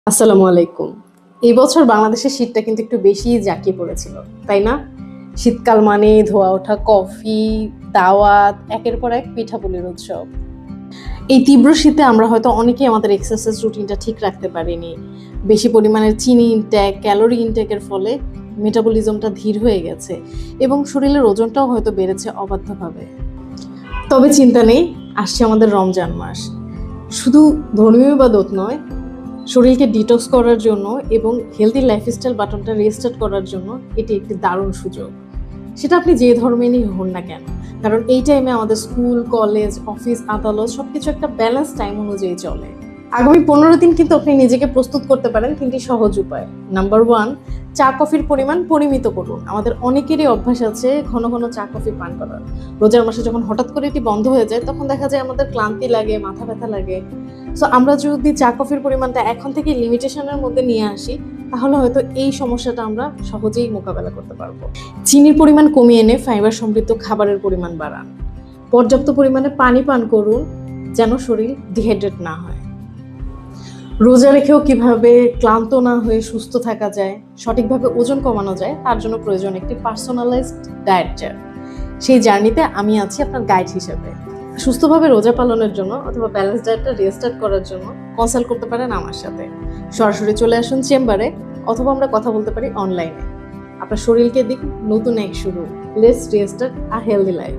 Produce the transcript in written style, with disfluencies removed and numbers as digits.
আসসালামু আলাইকুম। এই বছর বাংলাদেশের শীতটা কিন্তু একটু বেশিই জাঁকিয়ে পড়েছিল, তাই না? শীতকাল মানে ধোয়া ওঠা কফি, দাওয়াত, একের পর এক পিঠাপুলির উৎসব। এই তীব্র শীতে আমরা হয়তো অনেকেই আমাদের এক্সারসাইজ রুটিনটা ঠিক রাখতে পারিনি। বেশি পরিমাণের চিনি ইনটেক, ক্যালোরি ইনটেকের ফলে মেটাবলিজমটা ধীর হয়ে গেছে এবং শরীরের ওজনটাও হয়তো বেড়েছে অবাধ্যভাবে। তবে চিন্তা নেই, আসছে আমাদের রমজান মাস। শুধু ধর্মীয় ইবাদত নয়, শরীরকে ডিটক্স করার জন্য এবং হেলদি লাইফস্টাইল বাটনটা রিস্টার্ট করার জন্য এটি একটি দারুণ সুযোগ। সেটা আপনি যে ধর্মেরই হন না কেন, কারণ এই টাইমে আমাদের স্কুল, কলেজ, অফিস, আদালত সবকিছু একটা ব্যালেন্স টাইম অনুযায়ী চলে। আগামী 15 দিন কিন্তু আপনি নিজেকে প্রস্তুত করতে পারেন 3টি সহজ উপায়। নাম্বার 1, চা কফির পরিমাণ পরিমিত করুন। আমাদের অনেকেরই অভ্যাস আছে ঘন ঘন চা কফি পান করার। রোজার মাসে যখন হঠাৎ করে এটি বন্ধ হয়ে যায় তখন দেখা যায় আমাদের ক্লান্তি লাগে, মাথা ব্যথা লাগে। সো আমরা যদি চা কফির পরিমাণটা এখন থেকে লিমিটেশনের মধ্যে নিয়ে আসি, তাহলে হয়তো এই সমস্যাটা আমরা সহজেই মোকাবেলা করতে পারবো। চিনির পরিমাণ কমিয়ে এনে ফাইবার সমৃদ্ধ খাবারের পরিমাণ বাড়ান। পর্যাপ্ত পরিমাণে পানি পান করুন যেন শরীর ডিহাইড্রেট না হয়। রোজা রেখেও কিভাবে ক্লান্ত না হয়ে সুস্থ থাকা যায়, সঠিকভাবে ওজন কমানো যায়, তার জন্য প্রয়োজন একটি পার্সোনালাইজড ডায়েট চার্ট। সেই জার্নিতে আমি আছি আপনার গাইড হিসেবে। সুস্থভাবে রোজা পালনের জন্য অথবা ব্যালেন্স ডায়েটটা রিস্টার্ট করার জন্য কনসাল্ট করতে পারেন আমার সাথে। সরাসরি চলে আসুন চেম্বারে, অথবা আমরা কথা বলতে পারি অনলাইনে। আপনার শরীরকে দিক নতুন এক শুরু। Let's restart a healthy life.